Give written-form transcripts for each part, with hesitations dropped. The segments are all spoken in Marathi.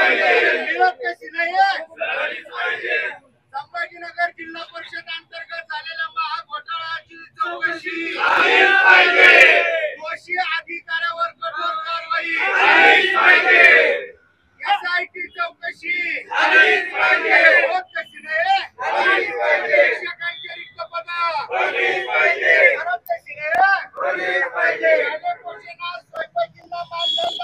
कशी नाही संभाजीनगर जिल्हा परिषद अंतर्गत झालेल्या महाघोटाळ्याची चौकशी दोषी अधिकाऱ्यावर कठोर कारवाई SIT चौकशी होत कशी नाही शिक्षकांची रिक्त पदं करत कशी नाही घोषणा स्वयंपाक जिल्हा मानधन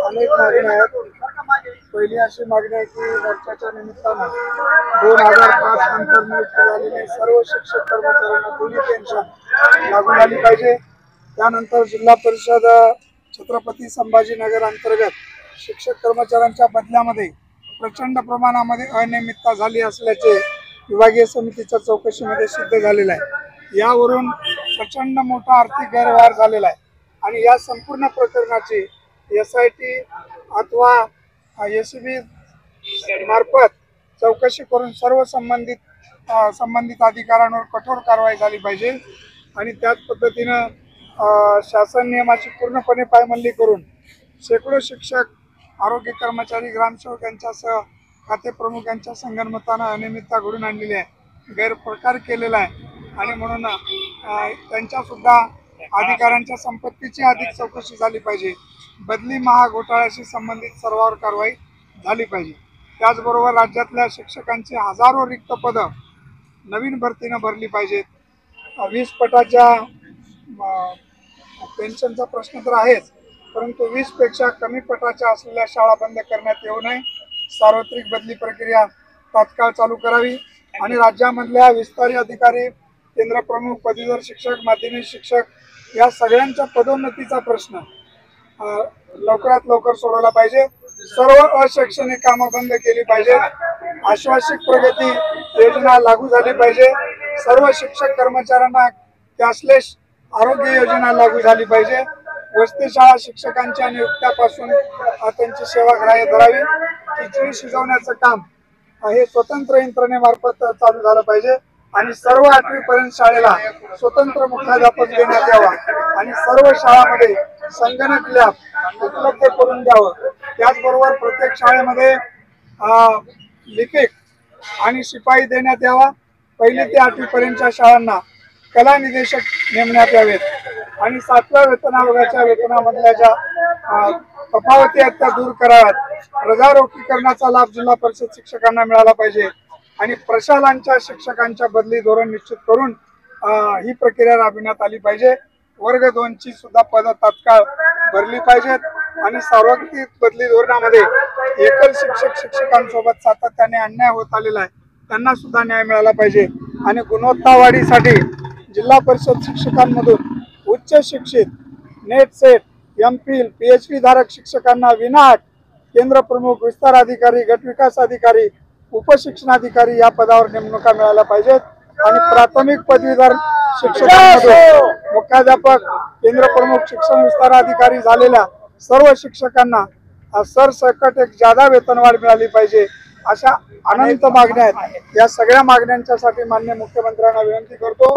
अनेक मागण्या आहेत। पहिली अशी मागणी आहे की मोर्चाच्या निमित्तानं 2005 नंतर नियुक्त झालेले सर्व शिक्षक कर्मचाऱ्यांना दोन्ही पेन्शन लागू झाली पाहिजे। त्यानंतर जिल्हा परिषद छत्रपती संभाजीनगर अंतर्गत शिक्षक कर्मचाऱ्यांच्या बदल्यामध्ये प्रचंड प्रमाणामध्ये अनियमितता झाली असल्याचे विभागीय समितीच्या चौकशीमध्ये सिद्ध झालेलं आहे। यावरून प्रचंड मोठा आर्थिक गैरव्यवहार झालेला आहे आणि या संपूर्ण प्रकरणाची SIT अथवा SCB मार्फत चौकशी करून सर्व संबंधित अधिकाऱ्यांवर कठोर कारवाई झाली पाहिजे आणि त्याच पद्धतीनं शासन नियमाची पूर्णपणे पायमल्ली करून शेकडो शिक्षक, आरोग्य कर्मचारी, ग्रामसेवक यांच्यासह खाते प्रमुख यांच्या संगनमतानं अनियमितता घडून आणलेली आहे, गैरप्रकार केलेला आहे आणि म्हणून त्यांच्यासुद्धा अधिकाऱ्यांच्या संपत्तीची अधिक चौकशी झाली पाहिजे। बदली महाघोटाळ्याशी संबंधित सर्वांवर कारवाई झाली पाहिजे। त्याचबरोबर राज्यातल्या शिक्षकांची हजारो रिक्त पदं नवीन भरतीनं भरली पाहिजेत। 20 पटाच्या पेन्शनचा प्रश्न तर आहेच, परंतु 20 पेक्षा कमी पटाच्या असलेल्या शाळा बंद करण्यात येऊ नये। सार्वत्रिक बदली प्रक्रिया तात्काळ चालू करावी आणि राज्यामधल्या विस्तारी अधिकारी, केंद्र प्रमुख, पदवीधर शिक्षक, माध्यमिक शिक्षक या सगळ्यांच्या पदोन्नतीचा प्रश्न लवकरात लवकर सोडवला पाहिजे। सर्व अशैक्षणिक कामं बंद केली पाहिजेत। आश्वासिक प्रगती योजना लागू झाली पाहिजे। सर्व शिक्षक कर्मचाऱ्यांना कॅशलेस आरोग्य योजना लागू झाली पाहिजे। वसती शाळा शिक्षकांच्या नियुक्त्यापासून त्यांची सेवा ग्राह्य धरावी। खिचडी शिजवण्याचं काम हे स्वतंत्र यंत्रणेमार्फत चालू झालं पाहिजे आणि सर्व 8वी पर्यंत शाळेला स्वतंत्र मुख्याध्यापक देण्यात यावा आणि सर्व शाळांमध्ये संगणक लॅब उपलब्ध करून द्यावं। त्याचबरोबर प्रत्येक शाळेमध्ये लिपिक आणि शिपाई देण्यात यावा। 1ली ते 8वी पर्यंतच्या शाळांना कला निदेशक नेमण्यात यावेत आणि 7व्या वेतन आयोगाच्या वेतनामधल्या ज्या तफावती आहेत त्या दूर कराव्यात। रजारोखीकरणाचा लाभ जिल्हा परिषद शिक्षकांना मिळाला पाहिजे आणि प्रशालांच्या शिक्षकांच्या बदली धोरण निश्चित करून ही प्रक्रिया राबविण्यात आली पाहिजे। वर्ग 2 ची सुद्धा पदं तात्काळ भरली पाहिजेत आणि सार्वत्रिक बदली धोरणामध्ये एकल शिक्षकांसोबत सातत्याने अन्याय होत आलेला आहे, त्यांना सुद्धा न्याय मिळाला पाहिजे आणि गुणवत्ता वाढीसाठी जिल्हा परिषद शिक्षकांमधून उच्च शिक्षित, नेट सेट, MPhil, PhD धारक शिक्षकांना विनाअट केंद्र प्रमुख, विस्तार अधिकारी, गट विकास अधिकारी, उपशिक्षणाधिकारी या पदावर नेमणुका मिळाल्या पाहिजेत आणि प्राथमिक पदवीधर शिक्षकांमधून मुख्याध्यापक, केंद्र प्रमुख, शिक्षण विस्तार अधिकारी झालेल्या सर्व शिक्षकांना सरसकट एक जादा वेतनवाढ मिळाली पाहिजे। अशा अनंत मागण्या आहेत। या सगळ्या मागण्यांच्यासाठी माननीय मुख्यमंत्र्यांना विनंती करतो,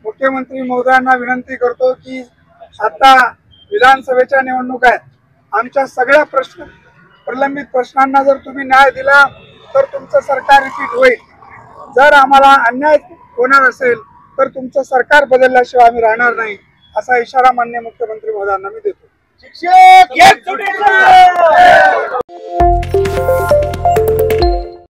मुख्यमंत्री महोदयांना विनंती करतो की आता विधानसभेच्या निवडणुका आहेत, आमच्या सगळ्या प्रलंबित प्रश्नांना जर तुम्ही न्याय दिला तर तुमचं सरकार रिपीट होईल। जर आम्हाला अन्याय होणार असेल तर तुमचं सरकार बदलल्याशिवाय आम्ही राहणार नाही, असा इशारा माननीय मुख्यमंत्री महोदयांना मी देतो। शिक्षक एक